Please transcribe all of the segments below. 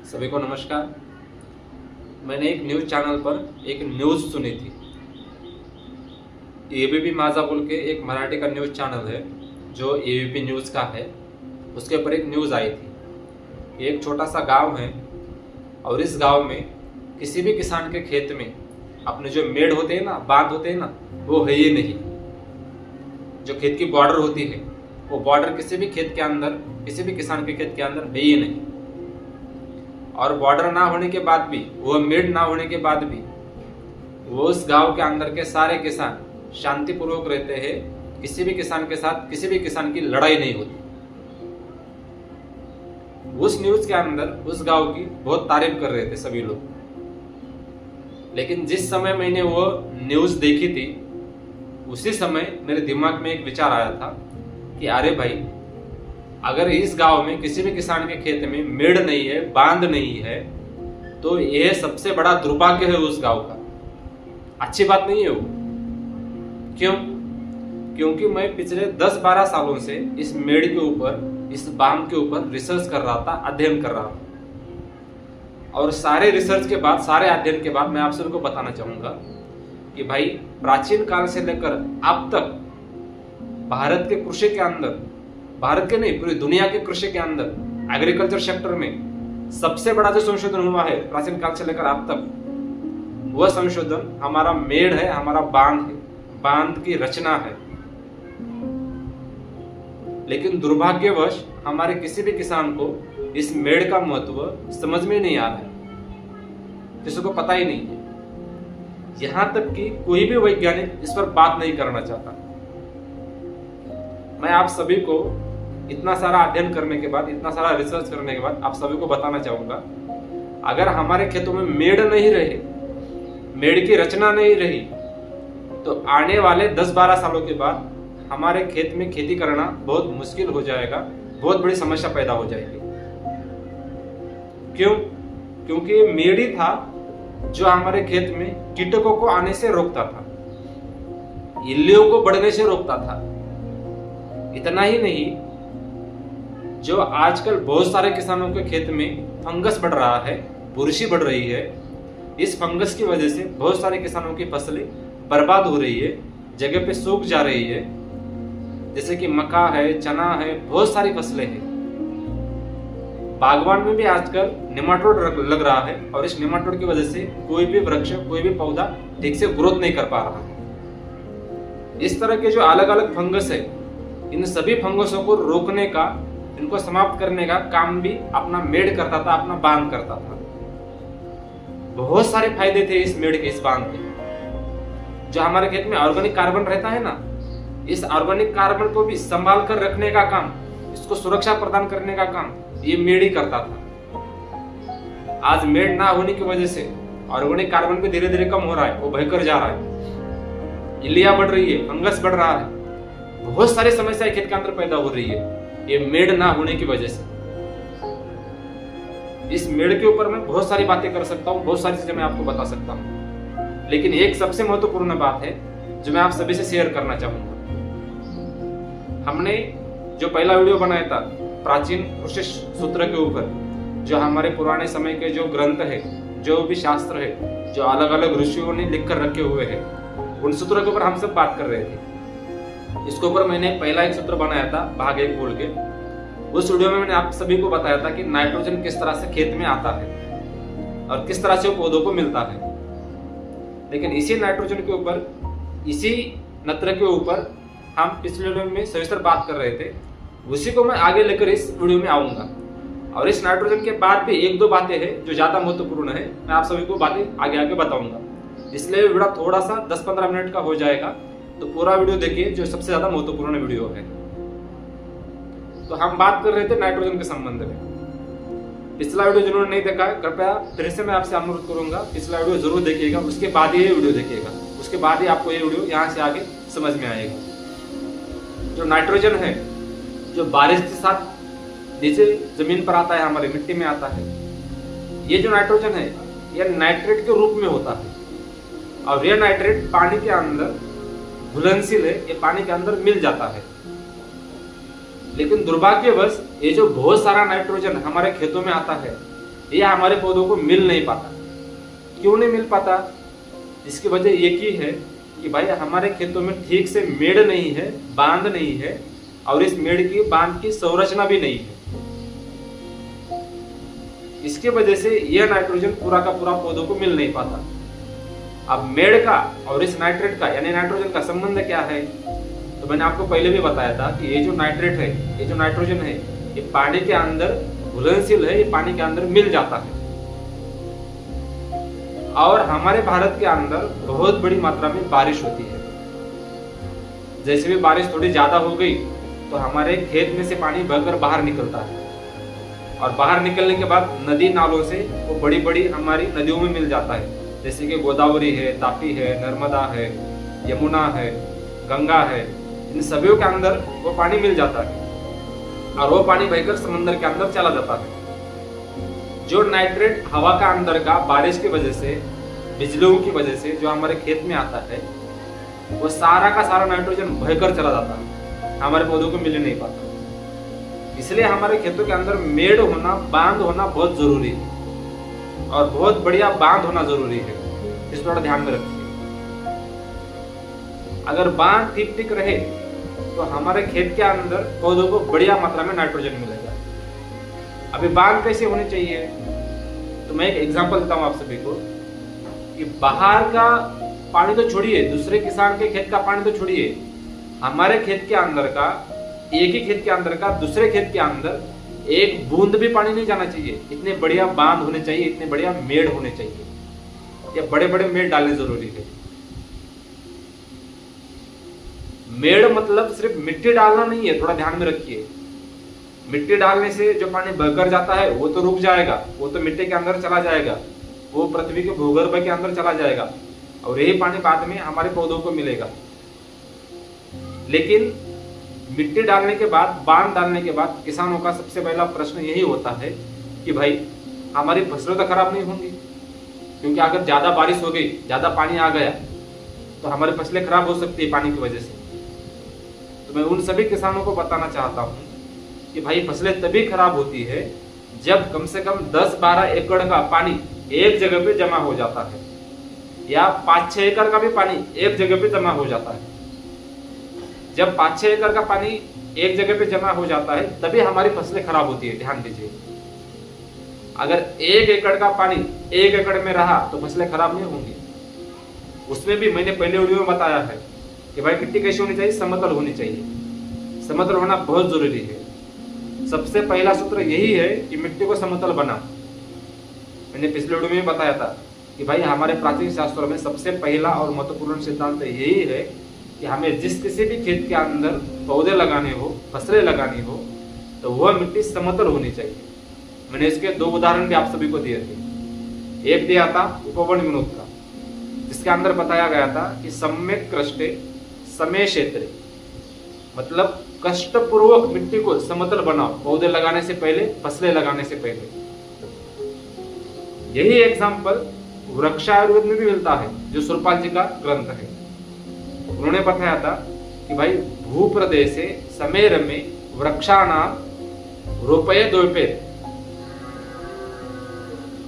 सभी को नमस्कार। मैंने एक न्यूज़ चैनल पर एक न्यूज़ सुनी थी। एबीपी माझा बोल के एक मराठी का न्यूज़ चैनल है जो एबीपी न्यूज़ का है। उसके ऊपर एक न्यूज़ आई थी। एक छोटा सा गांव है और इस गांव में किसी भी किसान के खेत में अपने जो मेड़ होते हैं ना, बांध होते हैं ना, वो है ही नहीं। जो खेत की बॉर्डर होती है वो बॉर्डर किसी भी खेत के अंदर, किसी भी किसान के खेत के अंदर है ही नहीं। और बॉर्डर ना होने के बाद भी, वो मेड ना होने के बाद भी, वो उस गांव के अंदर के सारे किसान शांतिपूर्वक रहते हैं। किसी भी किसान के साथ किसी भी किसान की लड़ाई नहीं होती। उस न्यूज के अंदर उस गांव की बहुत तारीफ कर रहे थे सभी लोग। लेकिन जिस समय मैंने वो न्यूज देखी थी, उसी समय मेरे दिमाग में एक विचार आया था कि अरे भाई, अगर इस गांव में किसी भी किसान के खेत में मेड़ नहीं है, बांध नहीं है, तो यह सबसे बड़ा दुर्भाग्य है उस गांव का। अच्छी बात नहीं है वो। क्यों? क्योंकि मैं पिछले 10-12 सालों से इस मेड़ के ऊपर, इस बांध के ऊपर रिसर्च कर रहा था, अध्ययन कर रहा था। और सारे रिसर्च के बाद, सारे अध्ययन के बाद मैं आप सभी को बताना चाहूंगा कि भाई, प्राचीन काल से लेकर अब तक भारत के कृषि के अंदर, भारत के नहीं पूरी दुनिया के कृषि के अंदर, एग्रीकल्चर सेक्टर में सबसे बड़ा जो संशोधन हुआ है प्राचीन काल से लेकर अब तक, वह संशोधन हमारा मेड़ है, हमारा बांध है, बांध की रचना है। लेकिन दुर्भाग्यवश हमारे किसी भी किसान को इस मेड़ का महत्व समझ में नहीं आ रहा है, किसी को पता ही नहीं है। यहां तक कि कोई भी वैज्ञानिक इस पर बात नहीं करना चाहता। मैं आप सभी को इतना सारा अध्ययन करने के बाद, इतना सारा रिसर्च करने के बाद आप सभी को बताना चाहूंगा, अगर हमारे खेतों में मेड़ नहीं रहे, मेड़ की रचना नहीं रही, तो आने वाले 10-12 सालों के बाद हमारे खेत में खेती करना बहुत मुश्किल हो जाएगा, बहुत बड़ी समस्या पैदा हो जाएगी। क्यों? क्योंकि मेड़ ही था जो हमारे खेत में कीटकों को आने से रोकता था, इल्लियों को बढ़ने से रोकता था। इतना ही नहीं, जो आजकल बहुत सारे किसानों के खेत में फंगस बढ़ रहा है, बुरशी बढ़ रही है, इस फंगस की वजह से बहुत सारे किसानों की फसलें बर्बाद हो रही है, जगह पे सूख जा रही है। जैसे कि मक्का है, चना है, बहुत सारी फसलें हैं। बागवान में भी आजकल नेमाटोड लग रहा है और इस नेमाटोड की वजह से कोई भी वृक्ष, कोई भी पौधा ठीक से ग्रोथ नहीं कर पा रहा है। इस तरह के जो अलग अलग फंगस है, इन सभी फंगसों को रोकने का, इनको समाप्त करने का काम भी अपना मेड़ करता था, अपना बांध करता था। बहुत सारे फायदे थे इस मेड़ के, इस बांध के। जो हमारे खेत में ऑर्गेनिक कार्बन रहता है ना, इस ऑर्गेनिक कार्बन को भी संभाल कर रखने का काम, इसको सुरक्षा प्रदान करने का काम ये मेड़ ही करता था। आज मेड़ ना होने की वजह से ऑर्गेनिक कार्बन भी धीरे धीरे कम हो रहा है, वो बहकर जा रहा है, इल्लियां बढ़ रही है, फंगस बढ़ रहा है, बहुत सारी समस्याएं खेत के अंदर पैदा हो रही है, ये मेड़ ना होने की वजह से। इस मेड़ के ऊपर मैं बहुत सारी बातें कर सकता हूँ, बहुत सारी चीजें मैं आपको बता सकता हूँ, लेकिन एक सबसे महत्वपूर्ण बात है जो मैं आप सभी से शेयर करना चाहूंगा। हमने जो पहला वीडियो बनाया था प्राचीन कृषि सूत्र के ऊपर, जो हमारे पुराने समय के जो ग्रंथ है, जो भी शास्त्र है, जो अलग अलग ऋषियों ने लिख कर रखे हुए हैं, उन सूत्रों के ऊपर हम सब बात कर रहे थे। इसके ऊपर मैंने पहला एक सूत्र बनाया था, भाग 1 बोल के। उस वीडियो में मैंने आप सभी को बताया था कि नाइट्रोजन किस तरह से खेत में आता है और किस तरह से वो पौधों को मिलता है। लेकिन इसी नाइट्रोजन के ऊपर, इसी नत्र के ऊपर हम पिछले वीडियो में सविस्तर बात कर रहे थे, उसी को मैं आगे लेकर इस वीडियो में आऊंगा। और इस नाइट्रोजन के बाद भी 1-2 बातें हैं जो ज्यादा महत्वपूर्ण है, मैं आप सभी को बातें आगे आगे बताऊंगा। इसलिए वीडियो थोड़ा सा 10-15 मिनट का हो जाएगा, तो पूरा वीडियो देखिए, जो सबसे ज्यादा महत्वपूर्ण वीडियो है। तो हम बात कर रहे थे नाइट्रोजन के संबंध में। पिछला वीडियो जिन्होंने नहीं देखा है, कृपया फिर से मैं आपसे अनुरोध करूंगा, पिछला वीडियो जरूर देखिएगा, उसके बाद ही ये वीडियो देखिएगा, उसके बाद ही आपको ये वीडियो यहाँ से आगे समझ में आएगा। जो नाइट्रोजन है, जो बारिश के साथ नीचे जमीन पर आता है, हमारी मिट्टी में आता है, ये जो नाइट्रोजन है यह नाइट्रेट के रूप में होता है। और यह नाइट्रेट पानी के अंदर घुलनशील है, ये पानी के अंदर मिल जाता है। लेकिन दुर्भाग्यवश ये जो बहुत सारा नाइट्रोजन हमारे खेतों में आता है, यह हमारे पौधों को मिल नहीं पाता। क्यों नहीं मिल पाता? इसकी वजह एक ही है कि भाई हमारे खेतों में ठीक से मेड़ नहीं है, बांध नहीं है, और इस मेड़ की बांध की संरचना भी नहीं है। इसके वजह से यह नाइट्रोजन पूरा का पूरा पौधों को मिल नहीं पाता। अब मेड़ का और इस नाइट्रेट का यानी नाइट्रोजन का संबंध क्या है? तो मैंने आपको पहले भी बताया था कि ये जो नाइट्रेट है, ये जो नाइट्रोजन है, ये पानी के अंदर घुलनशील है, ये पानी के अंदर मिल जाता है। और हमारे भारत के अंदर बहुत बड़ी मात्रा में बारिश होती है। जैसे भी बारिश थोड़ी ज्यादा हो गई तो हमारे खेत में से पानी बहकर बाहर निकलता है, और बाहर निकलने के बाद नदी नालों से वो बड़ी बड़ी हमारी नदियों में मिल जाता है। जैसे कि गोदावरी है, तापी है, नर्मदा है, यमुना है, गंगा है, इन सभी के अंदर वो पानी मिल जाता है, और वो पानी बहकर समंदर के अंदर चला जाता है। जो नाइट्रेट हवा का अंदर का बारिश की वजह से, बिजलियों की वजह से जो हमारे खेत में आता है, वो सारा का सारा नाइट्रोजन बहकर चला जाता है, हमारे पौधों को मिल नहीं पाता। इसलिए हमारे खेतों के अंदर मेड़ होना, बांध होना बहुत जरूरी है, और बहुत बढ़िया बांध होना जरूरी है। इस थोड़ा ध्यान में रखिए। अगर बांध ठीक ठीक रहे तो हमारे खेत के अंदर पौधों को बढ़िया मात्रा में नाइट्रोजन मिलेगा। अभी बांध कैसे होनी चाहिए? तो मैं एक एग्जांपल देता हूं आप सभी को कि बाहर का पानी तो छोड़िए, दूसरे किसान के खेत का पानी तो छोड़िए, हमारे खेत के अंदर का, एक ही खेत के अंदर का दूसरे खेत के अंदर एक बूंद भी पानी नहीं जाना चाहिए। इतने बढ़िया बांध होने चाहिए, इतने बढ़िया मेड़ होने चाहिए, या बड़े बड़े मेड़ डालने जरूरी है। मेड़ मतलब सिर्फ मिट्टी डालना नहीं है, थोड़ा ध्यान में रखिए। मिट्टी डालने से जो पानी बहकर जाता है वो तो रुक जाएगा, वो तो मिट्टी के अंदर चला जाएगा, वो पृथ्वी के भूगर्भ के अंदर चला जाएगा, और यही पानी बाद में हमारे पौधों को मिलेगा। लेकिन मिट्टी डालने के बाद, बांध डालने के बाद किसानों का सबसे पहला प्रश्न यही होता है कि भाई हमारी फसलें तो खराब नहीं होंगी, क्योंकि अगर ज्यादा बारिश हो गई, ज्यादा पानी आ गया तो हमारी फसलें खराब हो सकती है पानी की वजह से। तो मैं उन सभी किसानों को बताना चाहता हूँ कि भाई फसलें तभी खराब होती है जब कम से कम 10-12 एकड़ का पानी एक जगह पे जमा हो जाता है, या 5-6 एकड़ का भी पानी एक जगह पे जमा हो जाता है। जब 5-6 एकड़ का पानी एक जगह पे जमा हो जाता है तभी हमारी फसलें खराब होती है। ध्यान दीजिए, अगर 1 एकड़ का पानी 1 एकड़ में रहा तो फसलें खराब नहीं होंगी। उसमें भी मैंने पहले वीडियो में बताया है कि भाई मिट्टी कैसी होनी चाहिए? समतल होनी चाहिए। समतल होना बहुत जरूरी है। सबसे पहला सूत्र यही है कि मिट्टी को समतल बनाओ। मैंने पिछले वीडियो में बताया था कि भाई हमारे प्राचीन शास्त्रों में सबसे पहला और महत्वपूर्ण सिद्धांत यही है कि हमें जिस किसी भी खेत के अंदर पौधे लगाने हो, फसलें लगानी हो, तो वह मिट्टी समतल होनी चाहिए। मैंने इसके 2 उदाहरण भी आप सभी को दिए थे। एक दिया था उपवन विनोद का, जिसके अंदर बताया गया था कि सम्यक कृष्टे समय क्षेत्रे, मतलब कष्टपूर्वक मिट्टी को समतल बनाओ पौधे लगाने से पहले, फसलें लगाने से पहले। यही एग्जाम्पल वृक्षायुर्वेद में भी मिलता है, जो सुरपाल जी का ग्रंथ है। उन्होंने बताया था कि भाई भूप्रदेशे समेर में वृक्षाणाम रोपये द्वैपेत।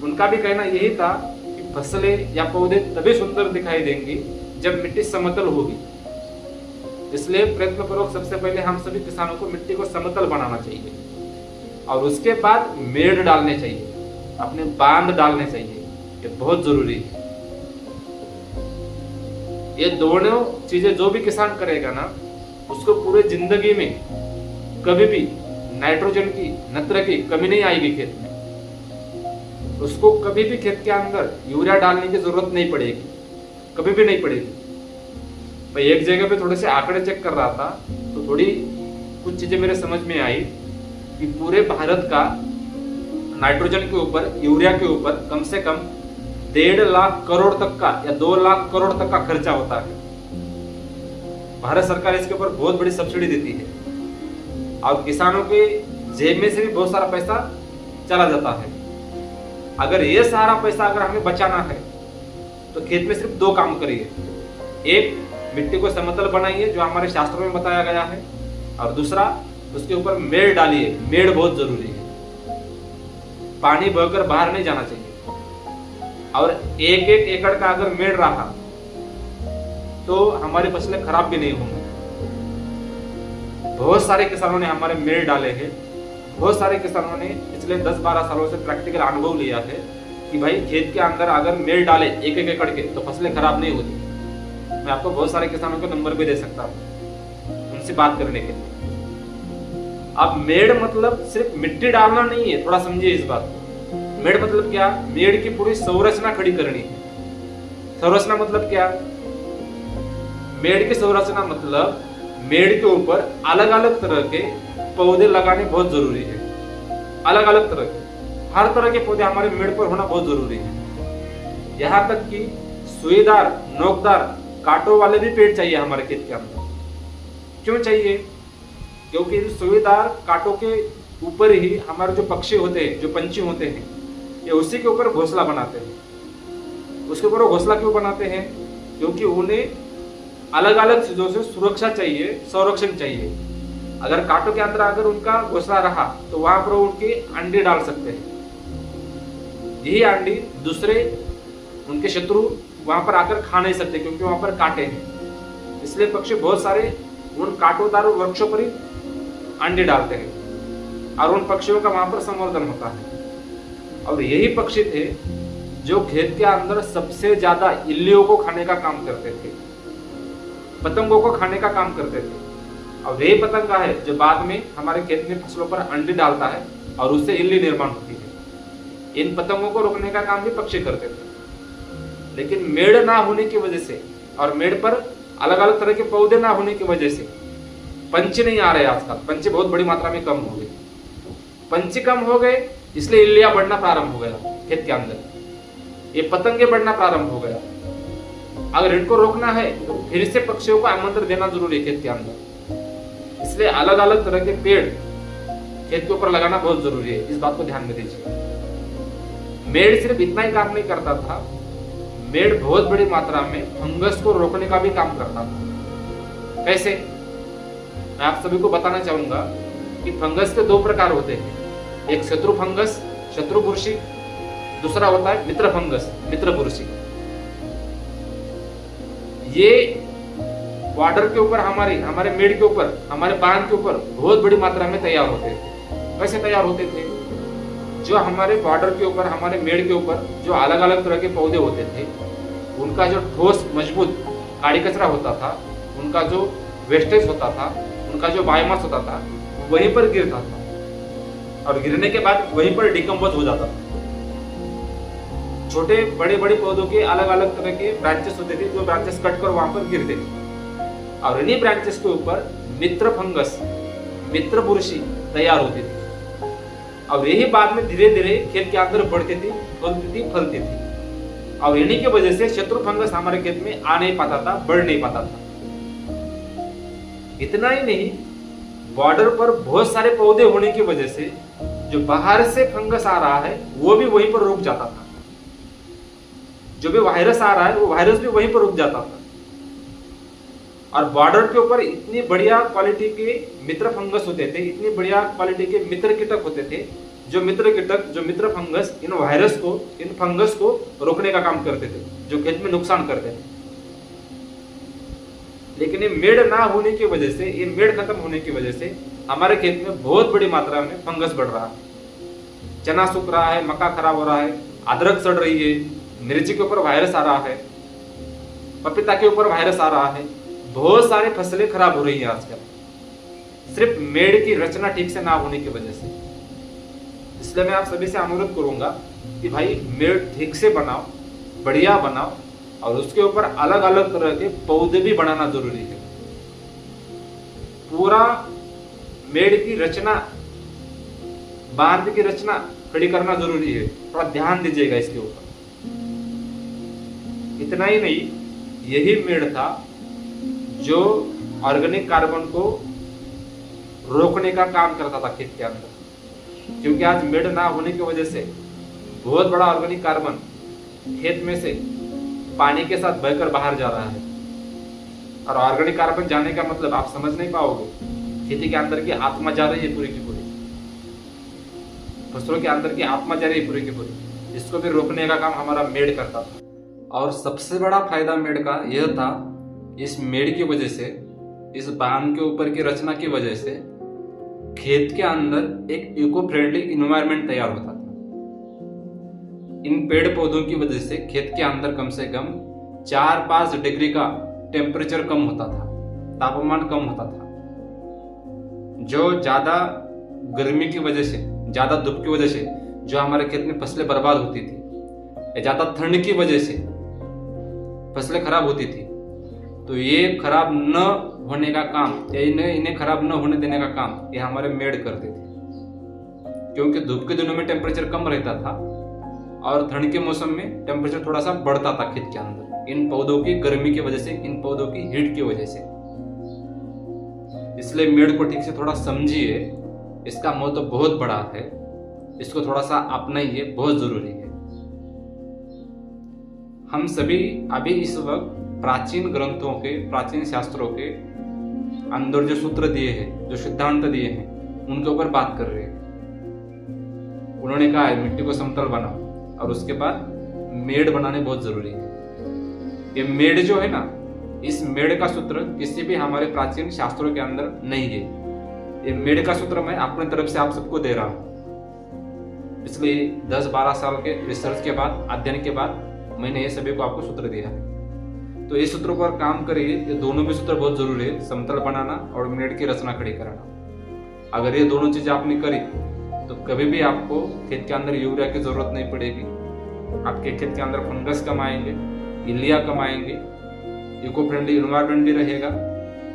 उनका भी कहना यही था कि फसलें या पौधे तभी सुंदर दिखाई देंगी जब मिट्टी समतल होगी। इसलिए प्रयत्नपूर्वक सबसे पहले हम सभी किसानों को मिट्टी को समतल बनाना चाहिए, और उसके बाद मेड़ डालने चाहिए, अपने बांध डालने चाहिए। ये बहुत जरूरी है। ये दोनों चीजें जो भी किसान करेगा ना, उसको पूरे जिंदगी में कभी भी नाइट्रोजन की, नत्र की कमी नहीं आएगी खेत में। उसको कभी भी खेत के अंदर यूरिया डालने की जरूरत नहीं पड़ेगी, कभी भी नहीं पड़ेगी। मैं एक जगह पे थोड़े से आंकड़े चेक कर रहा था, तो थोड़ी कुछ चीजें मेरे समझ में आई कि पूरे भारत का नाइट्रोजन के ऊपर, यूरिया के ऊपर कम से कम 1.5 लाख करोड़ तक का या 2 लाख करोड़ तक का खर्चा होता है। भारत सरकार इसके ऊपर बहुत बड़ी सब्सिडी देती है, और किसानों के जेब में से भी बहुत सारा पैसा चला जाता है। अगर ये सारा पैसा अगर हमें बचाना है तो खेत में सिर्फ 2 काम करिए। एक, मिट्टी को समतल बनाइए, जो हमारे शास्त्रों में बताया गया है, और दूसरा, उसके ऊपर मेड़ डालिए। मेड़ बहुत जरूरी है। पानी बहकर बाहर नहीं जाना चाहिए। और एक एक एकड़ का अगर मेड़ रहा तो हमारी फसलें खराब भी नहीं होंगी। बहुत सारे किसानों ने हमारे मेड़ डाले हैं। बहुत सारे किसानों ने पिछले 10-12 सालों से प्रैक्टिकल अनुभव लिया है कि भाई खेत के अंदर अगर मेड़ डाले एक एक एकड़ के तो फसलें खराब नहीं होती। मैं आपको बहुत सारे किसानों के नंबर भी दे सकता हूँ उनसे बात करने के लिए। अब मेड़ मतलब सिर्फ मिट्टी डालना नहीं है, थोड़ा समझिए इस बात को। मेड़ मतलब क्या? मेड़ की पूरी संरचना खड़ी करनी है। संरचना मतलब क्या? मेड़ की संरचना मतलब मेड़ के ऊपर अलग अलग तरह के पौधे लगाने बहुत जरूरी है। अलग अलग तरह के, हर तरह के पौधे हमारे मेड़ पर होना बहुत जरूरी है। यहाँ तक कि सुईदार, नोकदार, कांटों वाले भी पेड़ चाहिए हमारे खेत के अंदर। क्यों चाहिए? क्योंकि इन सुईदार कांटों के ऊपर ही हमारे जो पक्षी होते हैं, जो पंछी होते हैं, ये उसी के ऊपर घोंसला बनाते हैं। उसके ऊपर वो घोंसला क्यों बनाते हैं? क्योंकि उन्हें अलग अलग चीजों से सुरक्षा चाहिए, संरक्षण चाहिए। अगर कांटों के अंदर अगर उनका घोंसला रहा तो वहां पर उनके अंडे डाल सकते हैं। यही अंडे दूसरे उनके शत्रु वहां पर आकर खा नहीं सकते, क्योंकि वहां पर कांटे हैं। इसलिए पक्षी बहुत सारे उन कांटोदार वृक्षों पर ही अंडे डालते हैं और उन पक्षियों का वहां पर संवर्धन होता है। और यही पक्षी थे जो खेत के अंदर सबसे ज्यादा इल्लियों को खाने का काम करते थे, पतंगों को खाने का काम करते थे। और यही पतंगा है जो बाद में हमारे खेत में फसलों पर अंडे डालता है और उससे इल्ली निर्माण होती है। इन पतंगों को रोकने का काम भी पक्षी करते थे। लेकिन मेड़ ना होने की वजह से और मेड़ पर अलग अलग तरह के पौधे ना होने की वजह से पंछी नहीं आ रहे। आजकल पंछी बहुत बड़ी मात्रा में कम हो गए। पंछी कम हो गए इसलिए इल्लियां बढ़ना प्रारंभ हो गया खेत के अंदर। ये पतंगे बढ़ना प्रारंभ हो गया। अगर इनको रोकना है तो फिर से पक्षियों को आमंत्रण देना जरूरी है खेत के अंदर। इसलिए अलग अलग तरह के पेड़ खेत के ऊपर लगाना बहुत जरूरी है। इस बात को ध्यान में दीजिए। मेड़ सिर्फ इतना ही काम नहीं करता था, मेड़ बहुत बड़ी मात्रा में फंगस को रोकने का भी काम करता था। कैसे? मैं आप सभी को बताना चाहूंगा कि फंगस के 2 प्रकार होते हैं। एक शत्रु फंगस, शत्रु बुरशी, दूसरा होता है मित्र फंगस, मित्र बुरशी। ये बॉर्डर के ऊपर हमारे मेड़ के ऊपर, हमारे बांध के ऊपर बहुत बड़ी मात्रा में तैयार होते थे। कैसे तैयार होते थे? जो हमारे बॉर्डर के ऊपर, हमारे मेड़ के ऊपर जो अलग अलग तरह के पौधे होते थे, उनका जो ठोस मजबूत काड़ी कचरा होता था, उनका जो वेस्टेज होता था, उनका जो बायोमास होता था, वहीं पर गिरता था और गिरने के बाद वहीं पर डिकम्पोज हो जाता था। छोटे बड़े बड़े पौधों के अलग अलग तरह के ब्रांचेस होते थे, जो ब्रांचेस कट कर वहां पर गिरते थे और इन्हीं ब्रांचेस के ऊपर मित्र फंगस, मित्र बुरशी तैयार होती थी। और यही बाद में धीरे धीरे खेत के अंदर बढ़ती थी, फलती थी। और इन्हीं की वजह से शत्रु फंगस हमारे खेत में आ नहीं पाता था, बढ़ नहीं पाता था। इतना ही नहीं, बॉर्डर पर बहुत सारे पौधे होने की वजह से जो बाहर से फंगस आ रहा है वो भी वहीं पर रुक जाता था। जो भी वायरस आ रहा है वो वायरस भी वहीं पर रुक जाता था। और बॉर्डर के ऊपर इतनी बढ़िया क्वालिटी के मित्र फंगस होते थे, इतनी बढ़िया क्वालिटी के मित्र कीटक होते थे, जो मित्र कीटक, जो मित्र फंगस इन वायरस को, इन फंगस को रोकने का काम करते थे, जो खेत में नुकसान करते थे। लेकिन ये मेड़ ना होने की वजह से, ये मेड़ खत्म होने की वजह से हमारे खेत में बहुत बड़ी मात्रा में फंगस बढ़ रहा है। चना सूख रहा है, मक्का खराब हो रहा है, अदरक सड़ रही है, मिर्ची के ऊपर वायरस आ रहा है, पपीता के ऊपर वायरस आ रहा है। बहुत सारी फसलें खराब हो रही है आजकल, सिर्फ मेड़ की रचना ठीक से ना होने की वजह से। इसलिए मैं आप सभी से अनुरोध करूंगा कि भाई मेड़ ठीक से बनाओ, बढ़िया बनाओ और उसके ऊपर अलग अलग तरह के पौधे भी बनाना जरूरी है। पूरा मेड़ की रचना, बांध की रचना खड़ी करना जरूरी है। थोड़ा ध्यान दीजिएगा इसके ऊपर। इतना ही नहीं, यही मेड़ था जो ऑर्गेनिक कार्बन को रोकने का काम करता था खेत के अंदर। क्योंकि आज मेड़ ना होने की वजह से बहुत बड़ा ऑर्गेनिक कार्बन खेत में से पानी के साथ बहकर बाहर जा रहा है। और ऑर्गेनिक कार्बन जाने का मतलब आप समझ नहीं पाओगे। खेती के अंदर की आत्मा जा रही है पूरी की पूरी। फसलों के अंदर की आत्मा जा रही है पूरी की पूरी, इसको भी रोकने का काम हमारा मेड करता था। और सबसे बड़ा फायदा मेड का यह था, इस मेड की वजह से, इस बांध के ऊपर की रचना की वजह से खेत के अंदर एक इको फ्रेंडली इन्वायरमेंट तैयार होता था। इन पेड़ पौधों की वजह से खेत के अंदर कम से कम 4-5 डिग्री का टेम्परेचर कम होता था, तापमान कम होता था। जो ज्यादा गर्मी की वजह से, ज्यादा धूप की वजह से जो हमारे खेत में फसलें बर्बाद होती थी, या ज्यादा ठंड की वजह से फसलें खराब होती थी, तो ये खराब न होने का काम या इन्हें खराब न होने देने का काम ये हमारे मेड करते थे। क्योंकि धूप के दिनों में टेम्परेचर कम रहता था और ठंड के मौसम में टेम्परेचर थोड़ा सा बढ़ता था खेत के अंदर, इन पौधों की गर्मी की वजह से, इन पौधों की हीट की वजह से। इसलिए मेड को ठीक से थोड़ा समझिए, इसका महत्व तो बहुत बड़ा है, इसको थोड़ा सा अपनाइए, बहुत जरूरी है। हम सभी अभी इस वक्त प्राचीन ग्रंथों के, प्राचीन शास्त्रों के अंदर जो सूत्र दिए हैं, जो सिद्धांत दिए हैं, उनके ऊपर बात कर रहे हैं। उन्होंने कहा है मिट्टी को समतल बनाओ, और उसके बाद मेड बनाने बहुत जरूरी है। ये मेड जो है ना, इस मेड का सूत्र किसी भी हमारे प्राचीन शास्त्रों के अंदर नहीं है। ये मेड का सूत्र मैं अपने तरफ से आप सबको दे रहा हूं। इसलिए 10-12 साल के रिसर्च के बाद, अध्ययन के बाद मैंने ये सभी को आपको सूत्र दिया है। तो ये सूत्रों पर काम करिए। ये दोनों भी सूत्र बहुत जरूरी है, समतल बनाना और मेड की रचना खड़ी कराना। अगर ये दोनों चीजें आपने करी तो कभी भी आपको खेत के अंदर यूरिया की जरूरत नहीं पड़ेगी। आपके खेत के अंदर फंगस कम आएंगे, इलिया कम आएंगे, इको फ्रेंडली इन्वायरमेंट भी रहेगा,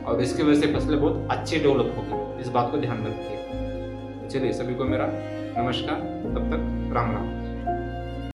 और इसकी वजह से फसलें बहुत अच्छी डेवलप होगी। इस बात को ध्यान रखिए। चलिए, सभी को मेरा नमस्कार। तब तक राम राम।